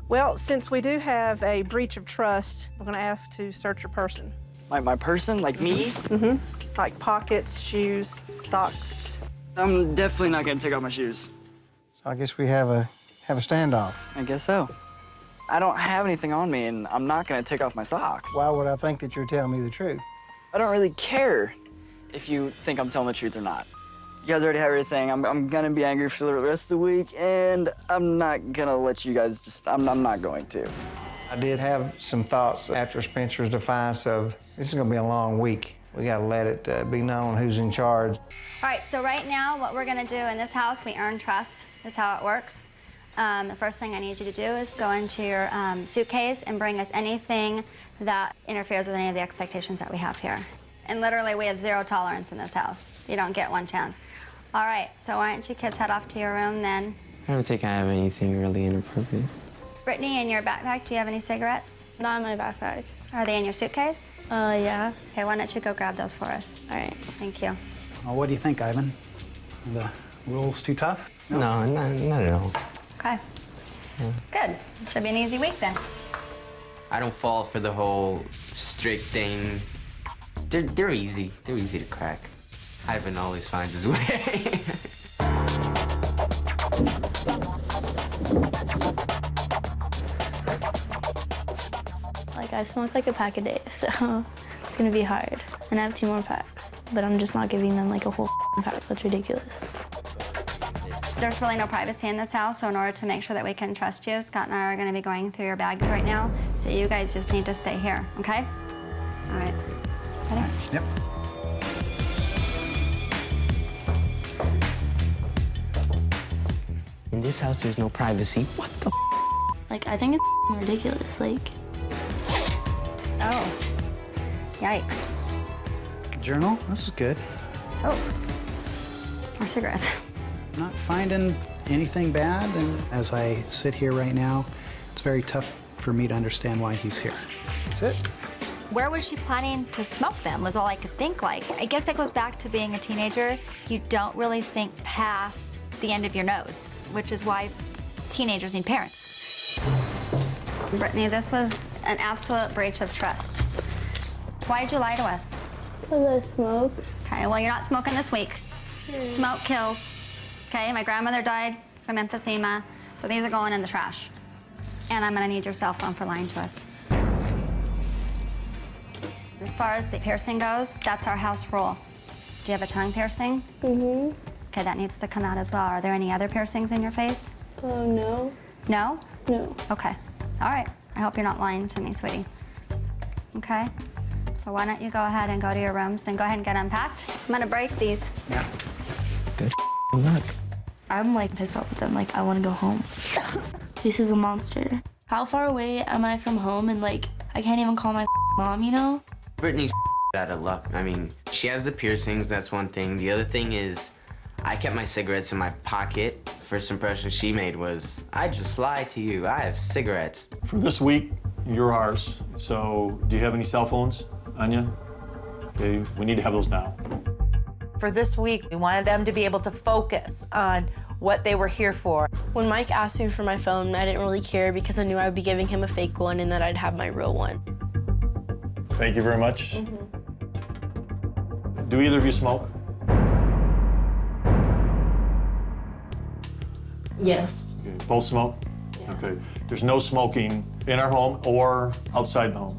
Well, since we do have a breach of trust, we're gonna ask to search your person. My person? Like me? Mm-hmm. Like pockets, shoes, socks. I'm definitely not gonna take off my shoes. So I guess we have a standoff. I guess so. I don't have anything on me, and I'm not gonna take off my socks. Why would I think that you're telling me the truth? I don't really care if you think I'm telling the truth or not. You guys already have everything. I'm gonna be angry for the rest of the week, and I'm not gonna let you guys just, I'm not going to. I did have some thoughts after Spencer's defiance of, this is gonna be a long week. We gotta let it be known who's in charge. All right, so right now, what we're gonna do in this house, we earn trust, is how it works. The first thing I need you to do is go into your suitcase and bring us anything that interferes with any of the expectations that we have here. And literally, we have 0 tolerance in this house. You don't get one chance. All right, so why don't you kids head off to your room then? I don't think I have anything really inappropriate. Brittany, in your backpack, do you have any cigarettes? Not in my backpack. Are they in your suitcase? Yeah. Okay, why don't you go grab those for us? All right, thank you. Well, what do you think, Ivan? The rules too tough? No, not at all. Okay. Yeah. Good. It should be an easy week then. I don't fall for the whole strict thing. They're easy. They're easy to crack. Ivan always finds his way. Like, I smoke like a pack a day, so it's gonna be hard. And I have 2 more packs, but I'm just not giving them like a whole pack. That's ridiculous. There's really no privacy in this house, so in order to make sure that we can trust you, Scott and I are gonna be going through your bags right now, so you guys just need to stay here, okay? All right. Ready? Yep. In this house, there's no privacy. What the? Like, I think it's ridiculous. Like, Oh. Yikes. Journal, this is good. Oh. More cigarettes. Not finding anything bad, and as I sit here right now, it's very tough for me to understand why he's here. That's it. Where was she planning to smoke them was all I could think. Like, I guess that goes back to being a teenager. You don't really think past the end of your nose, which is why teenagers need parents. Brittany, this was an absolute breach of trust. Why did you lie to us? because I smoke. Okay, well, you're not smoking this week. Smoke kills. Okay, my grandmother died from emphysema, so these are going in the trash. And I'm gonna need your cell phone for lying to us. As far as the piercing goes, that's our house rule. Do you have a tongue piercing? Mm-hmm. Okay, that needs to come out as well. Are there any other piercings in your face? Oh, no. No? No. Okay. All right. I hope you're not lying to me, sweetie. Okay? So why don't you go ahead and go to your rooms and go ahead and get unpacked? I'm gonna break these. Yeah. Good luck. I'm like pissed off with them. Like, I want to go home. This is a monster. How far away am I from home? And like, I can't even call my mom, you know? Brittany's out of luck. I mean, she has the piercings, that's one thing. The other thing is, I kept my cigarettes in my pocket. First impression she made was, I just lied to you. I have cigarettes. For this week, you're ours. So, do you have any cell phones, Anya? Okay, we need to have those now. For this week, we wanted them to be able to focus on what they were here for. When Mike asked me for my phone, I didn't really care because I knew I would be giving him a fake one and that I'd have my real one. Thank you very much. Do either of you smoke? Yes. Okay, both smoke? Yeah. Okay. There's no smoking in our home or outside the home.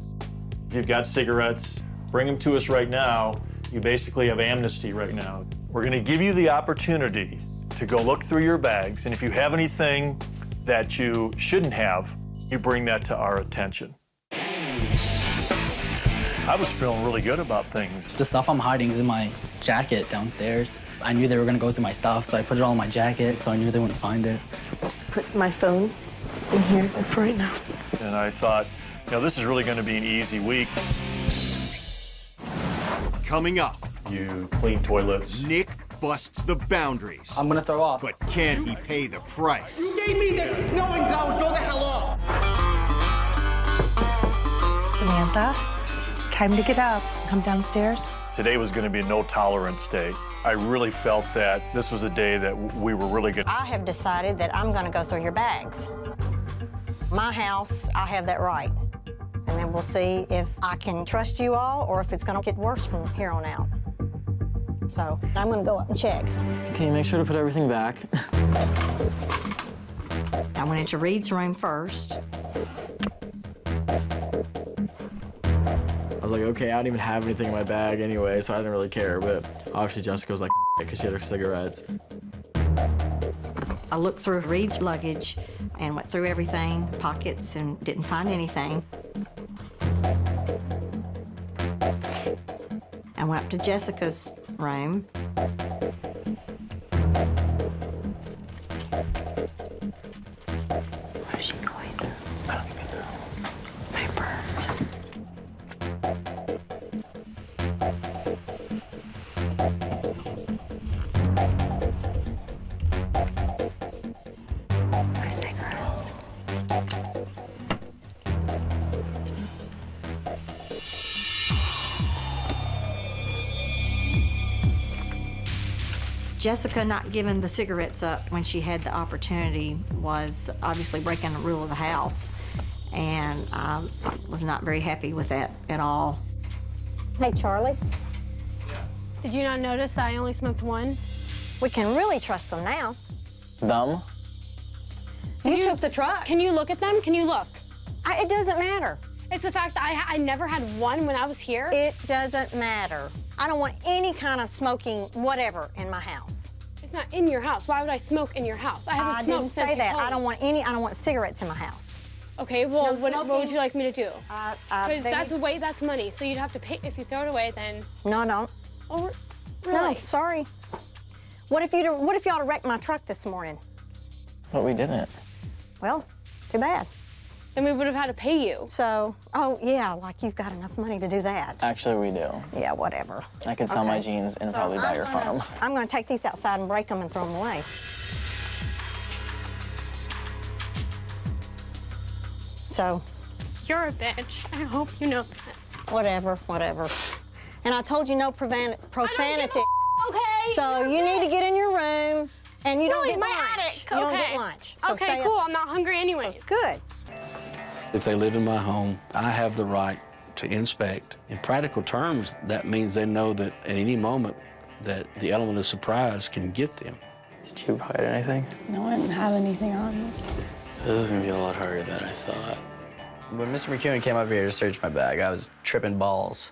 If you've got cigarettes, bring them to us right now. You basically have amnesty right now. We're gonna give you the opportunity to go look through your bags, and if you have anything that you shouldn't have, you bring that to our attention. I was feeling really good about things. The stuff I'm hiding is in my jacket downstairs. I knew they were gonna go through my stuff, so I put it all in my jacket, so I knew they wouldn't find it. Just put my phone in here for right now. And I thought, you know, this is really gonna be an easy week. Coming up, You clean toilets. Nick busts the boundaries. I'm gonna throw up. But can he pay the price? You gave me this knowing that I would go the hell off. Samantha, it's time to get up. Come downstairs. Today was gonna be a no-tolerance day. I really felt that this was a day that we were really gonna... I have decided that I'm gonna go through your bags. My house, I have that right. And then we'll see if I can trust you all or if it's gonna get worse from here on out. So I'm gonna go up and check. Can you make sure to put everything back? I went into Reed's room first. I was like, okay, I don't even have anything in my bag anyway, so I didn't really care. But obviously Jessica was like, because she had her cigarettes. I looked through Reed's luggage and went through everything, pockets, and didn't find anything. I went up to Jessica's room. Where's she going? I don't even know. Paper. My cigarette. Jessica not giving the cigarettes up when she had the opportunity was obviously breaking the rule of the house, and I was not very happy with that at all. Hey, Charlie. Did you not notice I only smoked one? We can really trust them now. Them? You took the truck. Can you look at them? Can you look? It doesn't matter. It's the fact that I never had one when I was here. It doesn't matter. I don't want any kind of smoking whatever in my house. It's not in your house. Why would I smoke in your house? I haven't smoked didn't since say that. you told me. I don't want cigarettes in my house. Okay, well, No what would you like me to do? Baby. Because that's money, so you'd have to pay. If you throw it away, then... No, no. Oh, really? No, sorry. What if y'all wrecked my truck this morning? But we didn't. Well, too bad. Then we would have had to pay you. So, oh yeah, like you've got enough money to do that. Actually, we do. Yeah, whatever. I could sell my jeans and probably buy your farm. I'm gonna take these outside and break them and throw them away. So. You're a bitch. I hope you know that. Whatever. And I told you no profanity. Okay. So you need to get in your room and you don't Really, get my lunch. attic. You don't Okay. get lunch. So Okay, stay cool. up. I'm not hungry anyway. Good. If they live in my home, I have the right to inspect. In practical terms, that means they know that at any moment that the element of surprise can get them. Did you hide anything? No, I didn't have anything on me. This is gonna be a lot harder than I thought. When Mr. McEwen came up here to search my bag, I was tripping balls.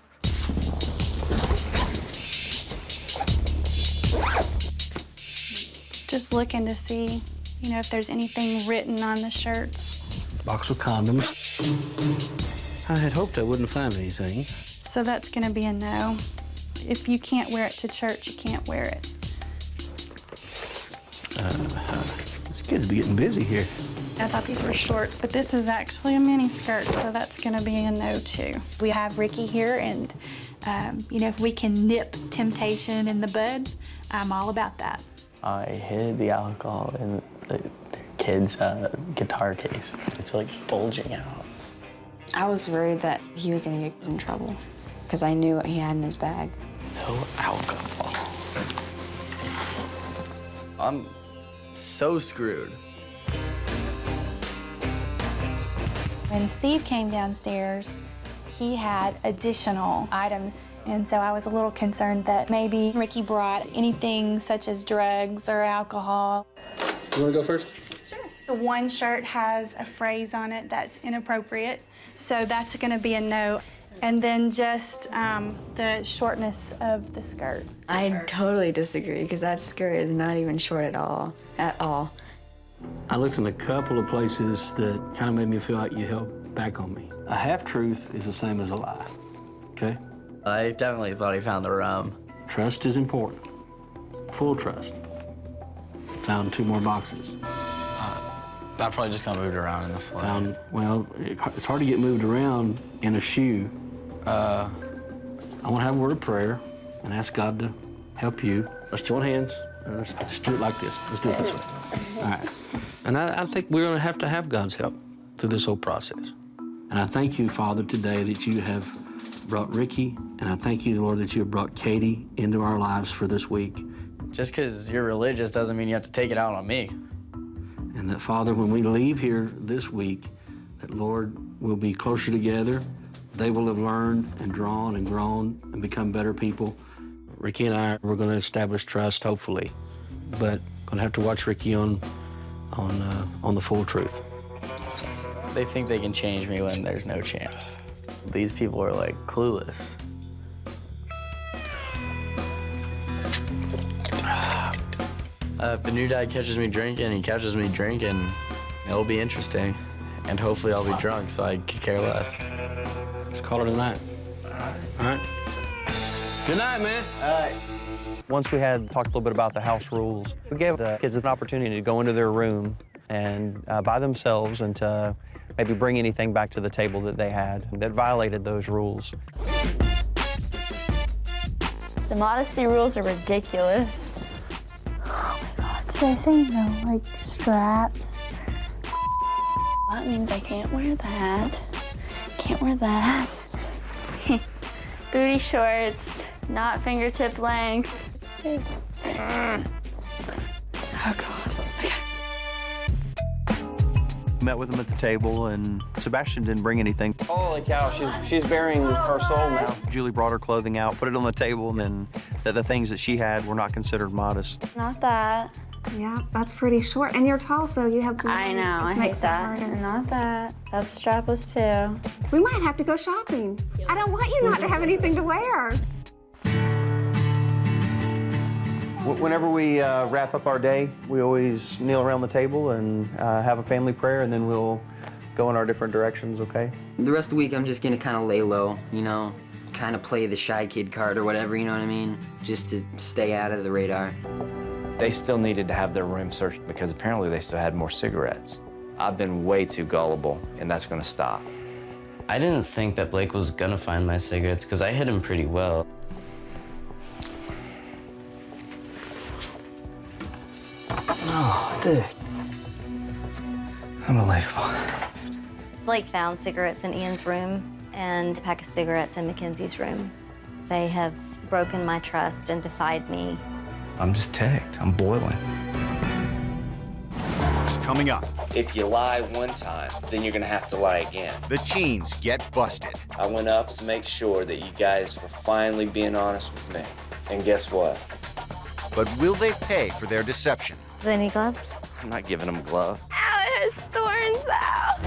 Just looking to see, if there's anything written on the shirts. Box of condoms. I had hoped I wouldn't find anything. So that's gonna be a no. If you can't wear it to church, you can't wear it. This kid's getting busy here. I thought these were shorts, but this is actually a mini skirt, so that's gonna be a no too. We have Ricky here, and if we can nip temptation in the bud, I'm all about that. I hid the alcohol in the kid's guitar case. It's like bulging out. I was worried that he was gonna get in trouble because I knew what he had in his bag. No alcohol. I'm so screwed. When Steve came downstairs, he had additional items, and so I was a little concerned that maybe Ricky brought anything such as drugs or alcohol. You want to go first? Sure. The one shirt has a phrase on it that's inappropriate, so that's going to be a no. And then just the shortness of the skirt. I totally disagree because that skirt is not even short at all. I looked in a couple of places that kind of made me feel like you held back on me. A half-truth is the same as a lie, okay? I definitely thought he found the rum. Trust is important. Full trust. Found 2 more boxes. I probably just got moved around in the floor. It's hard to get moved around in a shoe. I want to have a word of prayer and ask God to help you. Let's join hands and let's do it like this. Let's do it this way. All right. And I think we're going to have God's help through this whole process. And I thank you, Father, today that you have brought Ricky, and I thank you, Lord, that you have brought Katie into our lives for this week. Just because you're religious doesn't mean you have to take it out on me. And that, Father, when we leave here this week, that, Lord, we'll be closer together. They will have learned and drawn and grown and become better people. Ricky and I, we're going to establish trust, hopefully, but going to have to watch Ricky on the full truth. They think they can change me when there's no chance. These people are like clueless. If the new dad catches me drinking, he catches me drinking, it'll be interesting. And hopefully I'll be drunk, so I could care less. Let's call it a night. All right. Good night, man. All right. Once we had talked a little bit about the house rules, we gave the kids an opportunity to go into their room and by themselves and to maybe bring anything back to the table that they had that violated those rules. The modesty rules are ridiculous. Oh my God, should I say no, like straps? That means I can't wear that. Can't wear that. Booty shorts, not fingertip length. Oh God. Met with them at the table, and Sebastian didn't bring anything. Holy cow, she's bearing her soul now. Julie brought her clothing out, put it on the table, and then the things that she had were not considered modest. Not that. Yeah, that's pretty short. And you're tall, so you have... I know, I hate that. Not that. That's strapless too. We might have to go shopping. I don't want you not to have anything to wear. Whenever we wrap up our day, we always kneel around the table and have a family prayer, and then we'll go in our different directions, okay? The rest of the week, I'm just gonna kind of lay low, you know, kind of play the shy kid card or whatever, you know what I mean? Just to stay out of the radar. They still needed to have their room searched because apparently they still had more cigarettes. I've been way too gullible, and that's gonna stop. I didn't think that Blake was gonna find my cigarettes because I hid him pretty well. Oh, dude. Unbelievable. Blake found cigarettes in Ian's room and a pack of cigarettes in Mackenzie's room. They have broken my trust and defied me. I'm just ticked. I'm boiling. Coming up, If you lie one time, then you're gonna have to lie again. the teens get busted. I went up to make sure that you guys were finally being honest with me. And guess what? But will they pay for their deception? Do they need gloves? I'm not giving them gloves. Ow, it has thorns out.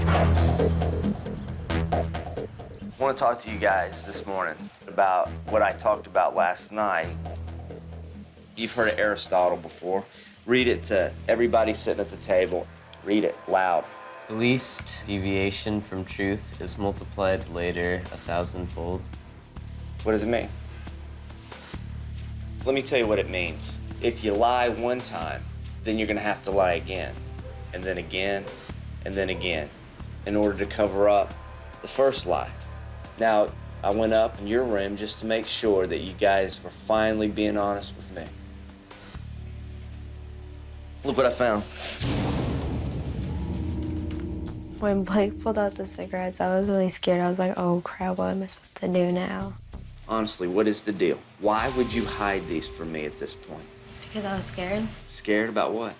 I want to talk to you guys this morning about what I talked about last night. You've heard of Aristotle before. Read it to everybody sitting at the table. Read it loud. The least deviation from truth is multiplied later 1,000-fold. What does it mean? Let me tell you what it means. If you lie one time, then you're gonna have to lie again, and then again, and then again, in order to cover up the first lie. Now, I went up in your room just to make sure that you guys were finally being honest with me. Look what I found. When Blake pulled out the cigarettes, I was really scared. I was like, oh crap, what am I supposed to do now? Honestly, what is the deal? Why would you hide these from me at this point? Because I was scared. Scared about what?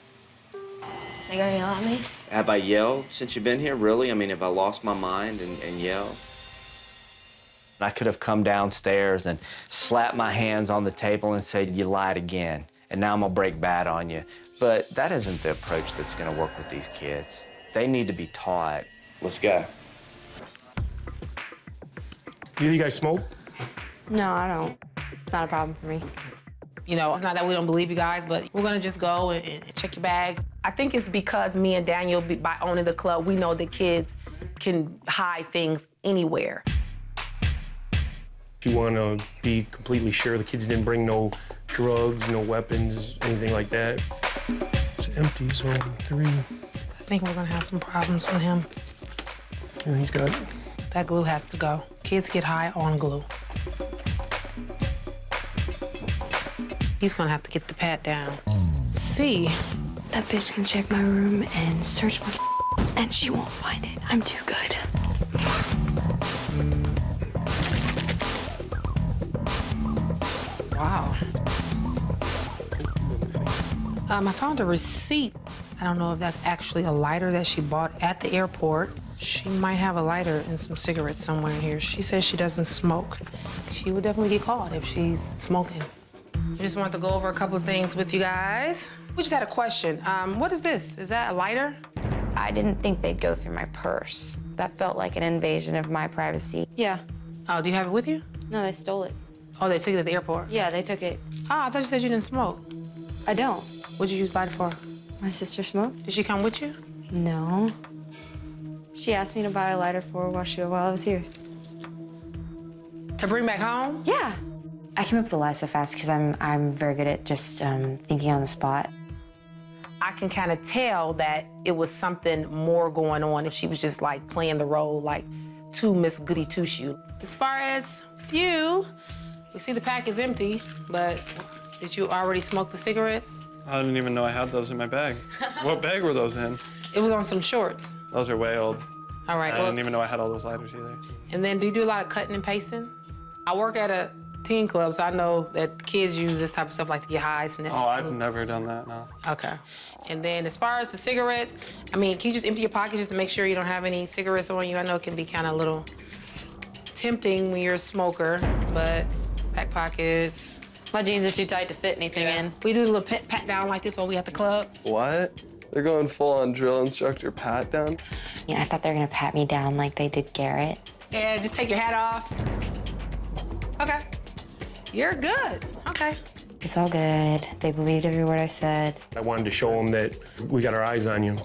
They gonna yell at me? Have I yelled since you've been here? Really? I mean, have I lost my mind and yelled? I could have come downstairs and slapped my hands on the table and said, you lied again, and now I'm gonna break bad on you. But that isn't the approach that's gonna work with these kids. They need to be taught. Let's go. You guys smoke? No, I don't. It's not a problem for me. You know, it's not that we don't believe you guys, but we're gonna just go and check your bags. I think it's because me and Daniel, by owning the club, we know the kids can hide things anywhere. If you want to be completely sure the kids didn't bring no drugs, no weapons, anything like that. It's empty, so 3. I think we're gonna have some problems with him. Yeah, he's got it. That glue has to go. Kids get high on glue. He's gonna have to get the pat down. See? That bitch can check my room and search my and she won't find it. I'm too good. Wow. I found a receipt. I don't know if that's actually a lighter that she bought at the airport. She might have a lighter and some cigarettes somewhere in here. She says she doesn't smoke. She would definitely get caught if she's smoking. I just wanted to go over a couple of things with you guys. We just had a question. What is this? Is that a lighter? I didn't think they'd go through my purse. That felt like an invasion of my privacy. Yeah. Oh, do you have it with you? No, they stole it. Oh, they took it at the airport? Yeah, they took it. Oh, I thought you said you didn't smoke. I don't. What'd you use lighter for? My sister smoked. Did she come with you? No. She asked me to buy a lighter for her while I was here. To bring back home? Yeah. I came up with a lie so fast because I'm very good at just thinking on the spot. I can kind of tell that it was something more going on if she was just like playing the role like too Miss Goody Two-Shoe. As far as you, we see the pack is empty, but did you already smoke the cigarettes? I didn't even know I had those in my bag. What bag were those in? It was on some shorts. Those are way old. All right. I didn't even know I had all those lighters either. And then do you do a lot of cutting and pasting? I work at a teen club, so I know that kids use this type of stuff like to get high. Oh, I've never done that, no. Okay. And then as far as the cigarettes, I mean, can you just empty your pockets just to make sure you don't have any cigarettes on you? I know it can be kind of a little tempting when you're a smoker, but pack pockets. My jeans are too tight to fit anything in. We do a little pat down like this while we at the club. What? They're going full-on drill instructor pat down? Yeah, I thought they were gonna pat me down like they did Garrett. Yeah, just take your hat off. Okay. You're good. Okay. It's all good. They believed every word I said. I wanted to show them that we got our eyes on you.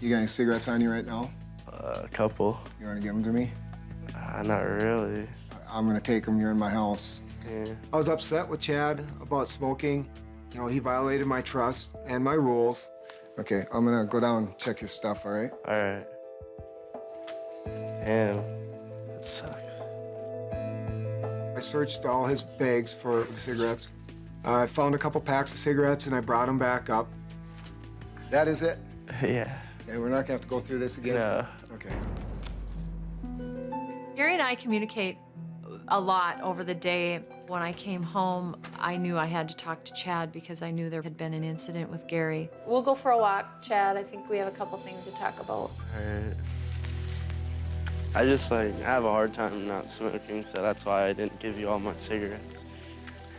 You got any cigarettes on you right now? A couple. You want to give them to me? Not really. I'm gonna take them. You're in my house. Yeah. I was upset with Chad about smoking. You know, he violated my trust and my rules. Okay, I'm gonna go down and check your stuff, all right? All right. Damn, that sucks. I searched all his bags for the cigarettes. I found a couple packs of cigarettes and I brought them back up. That is it? Yeah. Okay, we're not gonna have to go through this again? No. Okay. Gary and I communicate a lot over the day. When I came home, I knew I had to talk to Chad because I knew there had been an incident with Gary. We'll go for a walk, Chad. I think we have a couple things to talk about. All right. I just I have a hard time not smoking, so that's why I didn't give you all my cigarettes.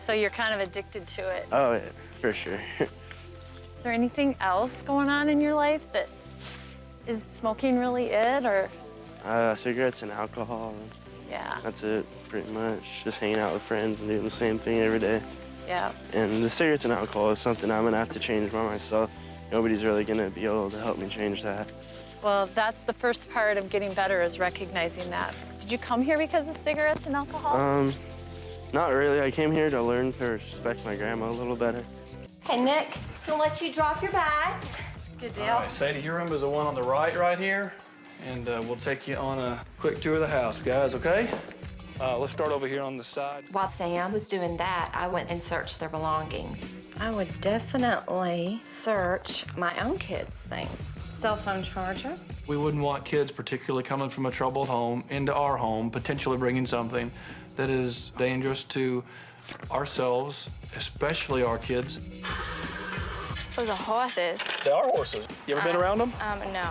So you're kind of addicted to it. Oh, yeah, for sure. Is there anything else going on in your life that is smoking really it, or? Cigarettes and alcohol. Yeah. That's it, pretty much. Just hanging out with friends and doing the same thing every day. Yeah. And the cigarettes and alcohol is something I'm gonna have to change by myself. Nobody's really gonna be able to help me change that. Well, that's the first part of getting better, is recognizing that. Did you come here because of cigarettes and alcohol? Not really. I came here to learn to respect my grandma a little better. Hey, Nick, we'll let you drop your bags. Good deal. All right, Sadie, your room is the one on the right here. And we'll take you on a quick tour of the house, guys, okay? Let's start over here on the side. While Sam was doing that, I went and searched their belongings. I would definitely search my own kids' things. Cell phone charger. We wouldn't want kids, particularly coming from a troubled home, into our home, potentially bringing something that is dangerous to ourselves, especially our kids. Those are horses. They are horses. You ever been around them? No.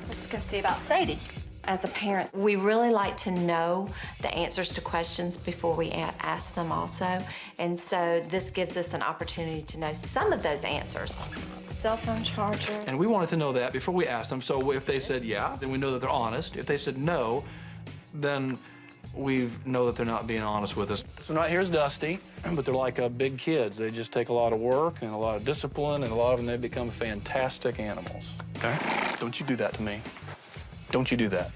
Let's go see about Sadie. As a parent, we really like to know the answers to questions before we ask them also. And so this gives us an opportunity to know some of those answers. Cell phone charger. And we wanted to know that before we asked them. So if they said yeah, then we know that they're honest. If they said no, then we know that they're not being honest with us. So right here's Dusty, but they're like big kids. They just take a lot of work and a lot of discipline, and a lot of them, they become fantastic animals, okay? Don't you do that to me. Don't you do that.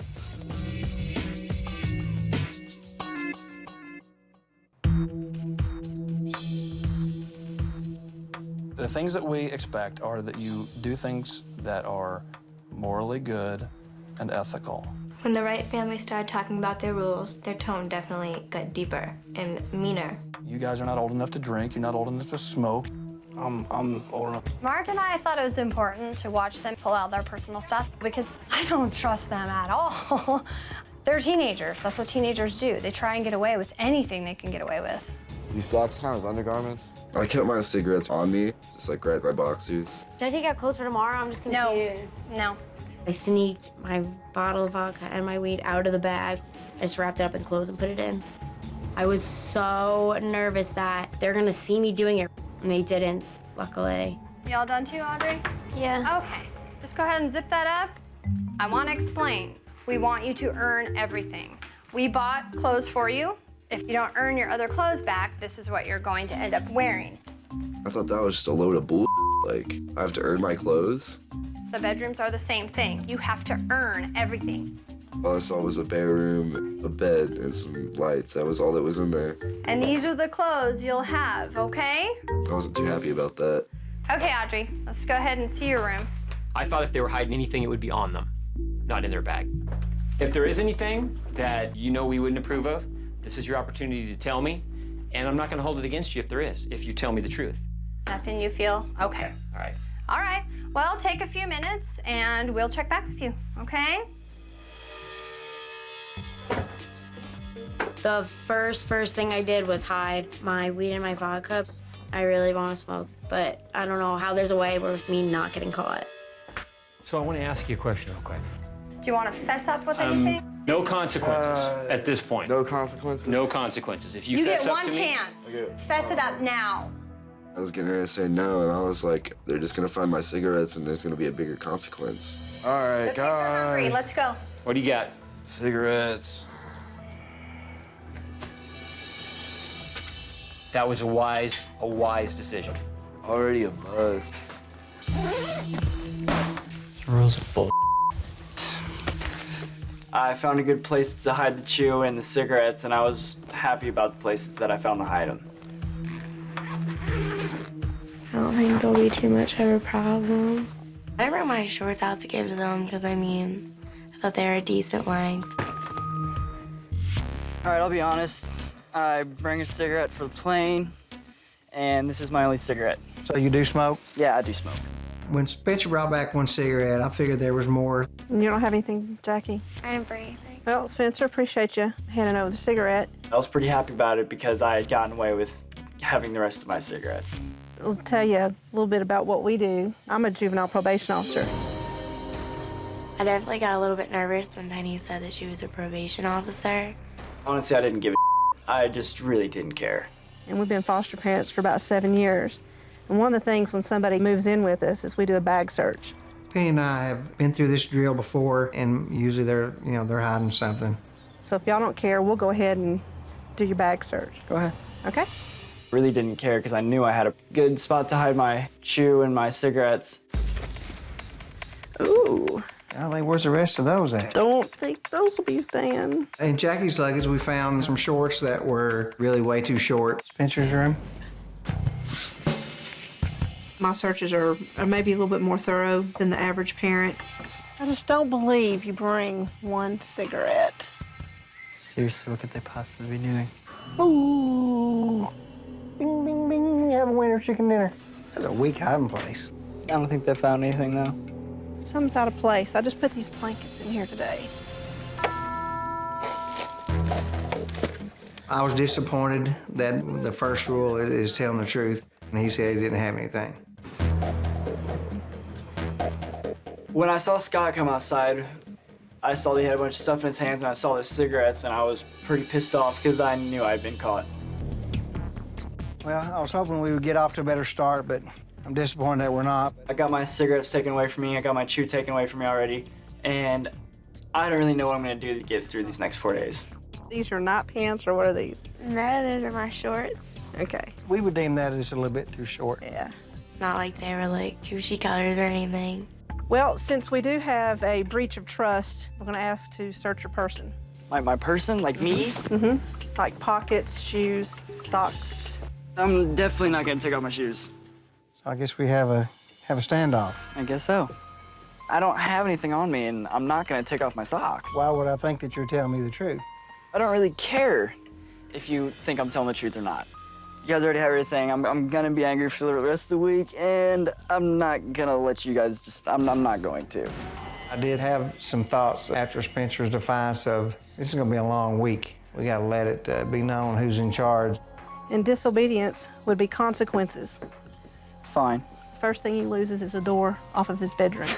The things that we expect are that you do things that are morally good and ethical. When the Wright family started talking about their rules, their tone definitely got deeper and meaner. You guys are not old enough to drink. You're not old enough to smoke. I'm old enough. Mark and I thought it was important to watch them pull out their personal stuff because I don't trust them at all. They're teenagers. That's what teenagers do. They try and get away with anything they can get away with. These socks count as undergarments? I kept my cigarettes on me, just like right by boxers. Should I take out clothes for tomorrow? I'm just confused. No. I sneaked my bottle of vodka and my weed out of the bag. I just wrapped it up in clothes and put it in. I was so nervous that they're gonna see me doing it, and they didn't, luckily. Y'all done too, Audrey? Yeah. Okay, just go ahead and zip that up. I want to explain. We want you to earn everything. We bought clothes for you. If you don't earn your other clothes back, this is what you're going to end up wearing. I thought that was just a load of bull. Like, I have to earn my clothes? The bedrooms are the same thing. You have to earn everything. All I saw was a bare room, a bed, and some lights. That was all that was in there. And these are the clothes you'll have, okay? I wasn't too happy about that. Okay, Audrey, let's go ahead and see your room. I thought if they were hiding anything, it would be on them, not in their bag. If there is anything that you know we wouldn't approve of, this is your opportunity to tell me, and I'm not gonna hold it against you if there is, if you tell me the truth. Nothing you feel? Okay. All right. All right, well, take a few minutes and we'll check back with you, okay? The first thing I did was hide my weed and my vodka. I really want to smoke, but I don't know how there's a way with me not getting caught. So I want to ask you a question real quick. Do you want to fess up with anything? No consequences at this point. No consequences? No consequences. If you You fess get up one to me, chance. Fess it up now. I was getting ready to say no, and I was like, they're just gonna find my cigarettes, and there's gonna be a bigger consequence. All right, The kids are hungry, let's go. What do you got? Cigarettes. That was a wise decision. Already a buzz. Rules of bull. I found a good place to hide the chew and the cigarettes, and I was happy about the places that I found to hide them. I don't think there'll be too much of a problem. I brought my shorts out to give to them because, I mean, I thought they were a decent length. All right, I'll be honest. I bring a cigarette for the plane, and this is my only cigarette. So you do smoke? Yeah, I do smoke. When Spencer brought back one cigarette, I figured there was more. You don't have anything, Jackie? I didn't bring anything. Well, Spencer, appreciate you handing over the cigarette. I was pretty happy about it because I had gotten away with having the rest of my cigarettes. I'll tell you a little bit about what we do. I'm a juvenile probation officer. I definitely got a little bit nervous when Penny said that she was a probation officer. Honestly, I didn't give a I just really didn't care. And we've been foster parents for about 7 years. And one of the things when somebody moves in with us is we do a bag search. Penny and I have been through this drill before, and usually they're hiding something. So if y'all don't care, we'll go ahead and do your bag search. Go ahead. Okay? Really didn't care because I knew I had a good spot to hide my chew and my cigarettes. Ooh. Golly, where's the rest of those at? Don't think those will be staying. In Jackie's luggage, we found some shorts that were really way too short. Spencer's room? My searches are maybe a little bit more thorough than the average parent. I just don't believe you bring one cigarette. Seriously, what could they possibly be doing? Ooh. Bing, bing, bing. You have a winter chicken dinner. That's a weak hiding place. I don't think they found anything, though. Something's out of place. I just put these blankets in here today. I was disappointed that the first rule is telling the truth, and he said he didn't have anything. When I saw Scott come outside, I saw that he had a bunch of stuff in his hands, and I saw the cigarettes, and I was pretty pissed off because I knew I'd been caught. Well, I was hoping we would get off to a better start, but I'm disappointed that we're not. I got my cigarettes taken away from me. I got my chew taken away from me already. And I don't really know what I'm going to do to get through these next 4 days. These are not pants, or what are these? No, those are my shorts. Okay. We would deem that as a little bit too short. Yeah. It's not like they were like Gucci colors or anything. Well, since we do have a breach of trust, we're going to ask to search your person. Like my person? Like me? Mm-hmm. Like pockets, shoes, socks. I'm definitely not going to take off my shoes. So I guess we have a standoff. I guess so. I don't have anything on me, and I'm not going to take off my socks. Why would I think that you're telling me the truth? I don't really care if you think I'm telling the truth or not. You guys already have everything. I'm gonna be angry for the rest of the week, and I'm not gonna let you guys just, I'm not going to. I did have some thoughts after Spencer's defiance of, this is gonna be a long week. We gotta let it be known who's in charge. And disobedience would be consequences. It's fine. First thing he loses is a door off of his bedroom.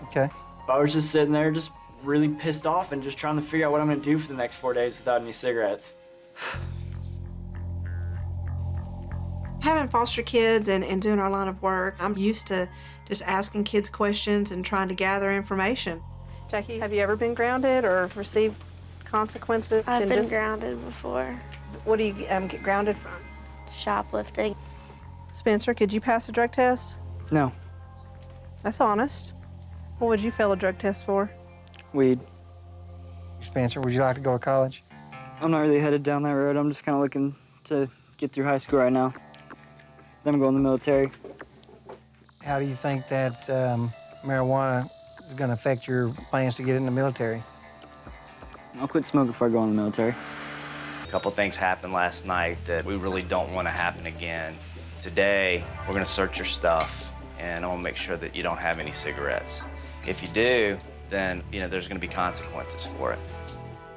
Okay. I was just sitting there just really pissed off and just trying to figure out what I'm gonna do for the next 4 days without any cigarettes. Having foster kids and doing our line of work, I'm used to just asking kids questions and trying to gather information. Jackie, have you ever been grounded or received consequences? I've been grounded before. What do you get grounded from? Shoplifting. Spencer, could you pass a drug test? No. That's honest. What would you fail a drug test for? Weed. Spencer, would you like to go to college? I'm not really headed down that road. I'm just kind of looking to get through high school right now. Then I'm going to the military. How do you think that marijuana is going to affect your plans to get in the military? I'll quit smoking before I go in the military. A couple things happened last night that we really don't want to happen again. Today, we're going to search your stuff, and I want to make sure that you don't have any cigarettes. If you do, then there's going to be consequences for it.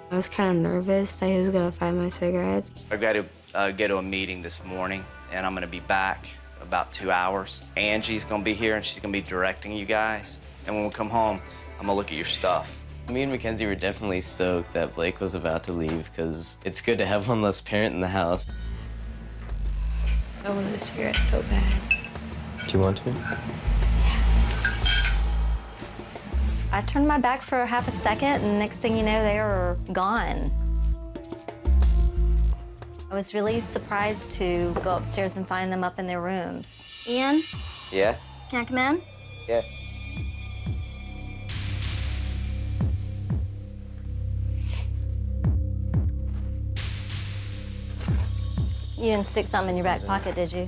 I was kind of nervous that he was going to find my cigarettes. I've got to get to a meeting this morning, and I'm going to be back about 2 hours. Angie's going to be here, and she's going to be directing you guys. And when we come home, I'm going to look at your stuff. Me and Mackenzie were definitely stoked that Blake was about to leave because it's good to have one less parent in the house. I wanted a cigarette so bad. Do you want to? I turned my back for half a second, and next thing you know, they were gone. I was really surprised to go upstairs and find them up in their rooms. Ian, Yeah? can I come in? Yeah. You didn't stick something in your back pocket, did you?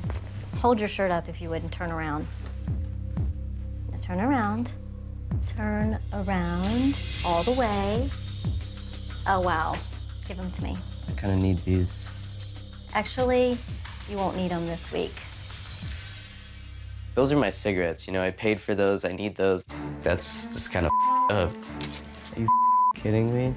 Hold your shirt up if you would and turn around. Now turn around. Turn around all the way. Oh, wow. Give them to me. I kind of need these. Actually, you won't need them this week. Those are my cigarettes. I paid for those. I need those. That's just kind of up. Are you kidding me?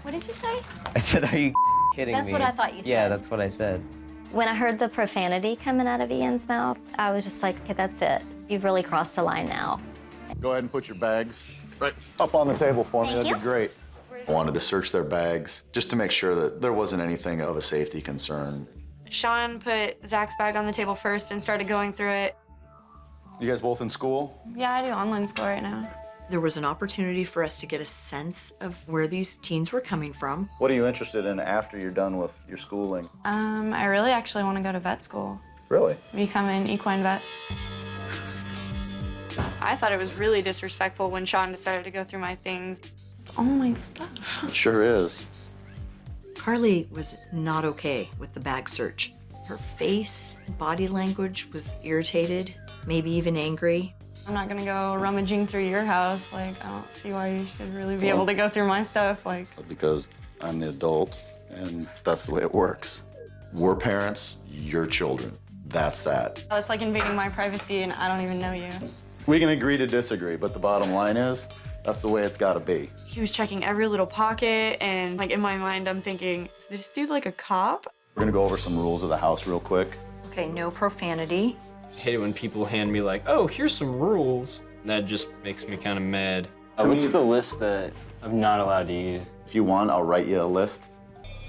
What did you say? I said, are you kidding me? That's what I thought you said. Yeah, that's what I said. When I heard the profanity coming out of Ian's mouth, I was just like, okay, that's it. You've really crossed the line now. Go ahead and put your bags right up on the table for me. That'd be great. I wanted to search their bags just to make sure that there wasn't anything of a safety concern. Sean put Zach's bag on the table first and started going through it. You guys both in school? Yeah, I do online school right now. There was an opportunity for us to get a sense of where these teens were coming from. What are you interested in after you're done with your schooling? I really actually want to go to vet school. Really? Become an equine vet. I thought it was really disrespectful when Sean decided to go through my things. It's all my stuff. It sure is. Carly was not okay with the bag search. Her face, body language was irritated, maybe even angry. I'm not gonna go rummaging through your house. I don't see why you should really be able to go through my stuff. Because I'm the adult, and that's the way it works. We're parents, you're children. That's that. It's like invading my privacy and I don't even know you. We can agree to disagree, but the bottom line is, that's the way it's gotta be. He was checking every little pocket, and in my mind, I'm thinking, is this dude like a cop? We're gonna go over some rules of the house real quick. Okay, no profanity. I hate it when people hand me oh, here's some rules. That just makes me kind of mad. What's the list that I'm not allowed to use? If you want, I'll write you a list.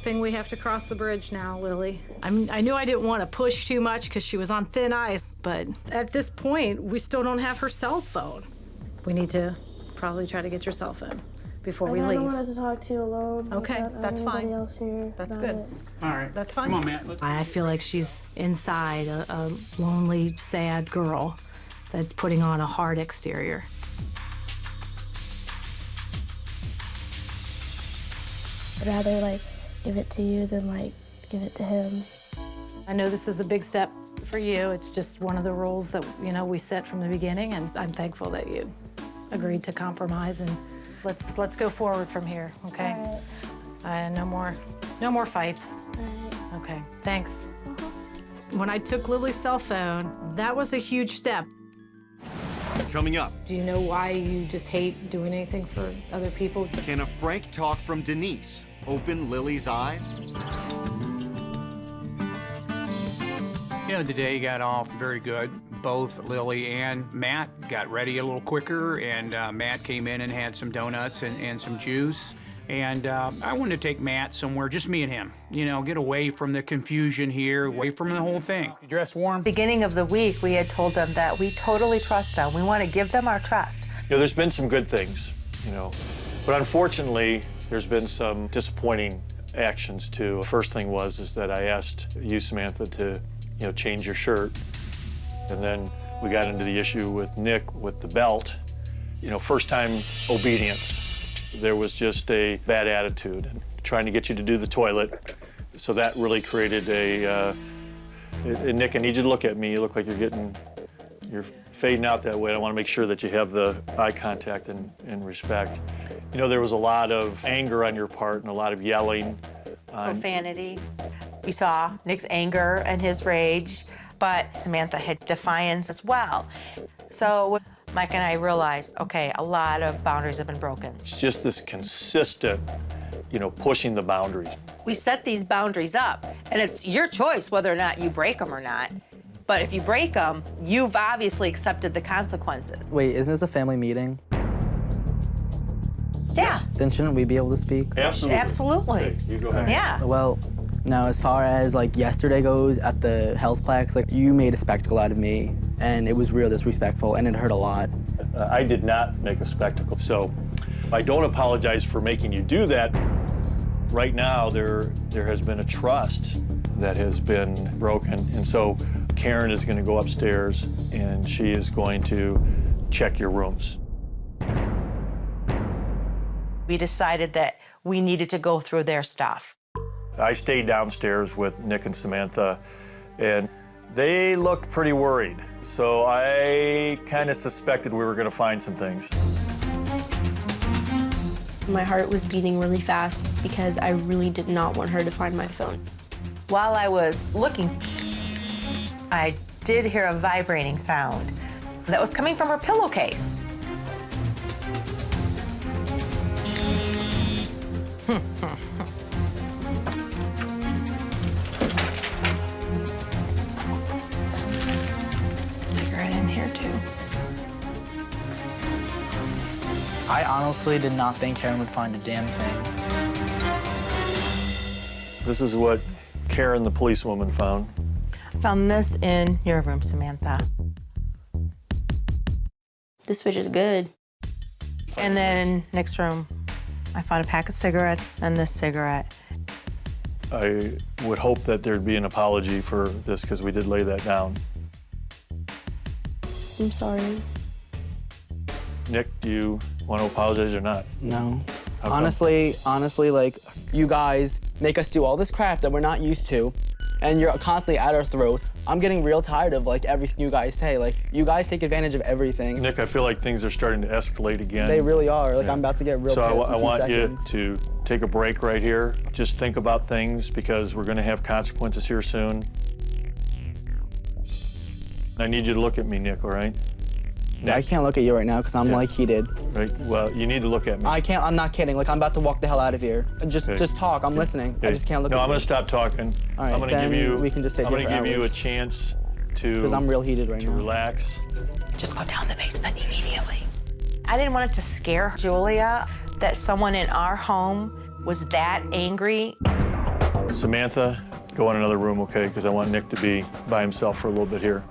Thing we have to cross the bridge now, Lily. I knew I didn't want to push too much because she was on thin ice, but at this point, we still don't have her cell phone. We need to probably try to get your cell phone before we leave. I don't want to talk to you alone. Okay, that's fine. Else here That's about good. it. All right, that's fine. Come on, Matt. I feel like she's inside a lonely, sad girl that's putting on a hard exterior. I'd rather give it to you than give it to him. I know this is a big step for you. It's just one of the rules that we set from the beginning, and I'm thankful that you agreed to compromise, and let's go forward from here, okay? All right. No more fights. Okay, thanks. When I took Lily's cell phone, that was a huge step. Coming up. Do you know why you just hate doing anything for other people? Can a frank talk from Denise open Lily's eyes? The day got off very good. Both Lily and Matt got ready a little quicker, and Matt came in and had some donuts and some juice. And I wanted to take Matt somewhere, just me and him, get away from the confusion here, away from the whole thing. You dressed warm? Beginning of the week, we had told them that we totally trust them. We want to give them our trust. There's been some good things, but unfortunately, there's been some disappointing actions too. First thing is that I asked you, Samantha, to change your shirt. And then we got into the issue with Nick with the belt. First time obedience. There was just a bad attitude and trying to get you to do the toilet. So that really created Nick, I need you to look at me. You look like you're fading out that way. I want to make sure that you have the eye contact and respect. There was a lot of anger on your part and a lot of yelling. Profanity. We saw Nick's anger and his rage, but Samantha had defiance as well. So Mike and I realized, okay, a lot of boundaries have been broken. It's just this consistent, pushing the boundaries. We set these boundaries up, and it's your choice whether or not you break them or not. But if you break them, you've obviously accepted the consequences. Wait, isn't this a family meeting? Yeah. Then shouldn't we be able to speak? Absolutely. Absolutely. Okay, you go ahead. Yeah. Well, now as far as yesterday goes at the healthplex, you made a spectacle out of me, and it was real disrespectful, and it hurt a lot. I did not make a spectacle, so I don't apologize for making you do that. Right now, there has been a trust that has been broken, and so Karen is going to go upstairs, and she is going to check your rooms. We decided that we needed to go through their stuff. I stayed downstairs with Nick and Samantha, and they looked pretty worried. So I kind of suspected we were going to find some things. My heart was beating really fast because I really did not want her to find my phone. While I was looking, I did hear a vibrating sound that was coming from her pillowcase. Cigarette in here too. I honestly did not think Karen would find a damn thing. This is what Karen, the policewoman, found. I found this in your room, Samantha. This fish is good. And then next room, I found a pack of cigarettes and this cigarette. I would hope that there'd be an apology for this because we did lay that down. I'm sorry. Nick, do you want to apologize or not? No. How come? Honestly, you guys make us do all this crap that we're not used to, and you're constantly at our throats. I'm getting real tired of everything you guys say. You guys take advantage of everything. Nick, I feel like things are starting to escalate again. They really are. Yeah. I'm about to get real So pissed I in 2 want seconds. you to take a break right here. Just think about things because we're going to have consequences here soon. I need you to look at me, Nick, all right? Nick. I can't look at you right now because I'm heated. Right. Well, you need to look at me. I can't. I'm not kidding. I'm about to walk the hell out of here. Just talk. I'm listening. Okay. I just can't look at you. No, I'm going to stop talking. All right, I'm going to then give you. we can just sit I'm here going to for give you a hours. chance to. Because I'm real heated right now. To relax. Just go down the basement immediately. I didn't want it to scare Julia that someone in our home was that angry. Samantha, go in another room, okay? Because I want Nick to be by himself for a little bit here.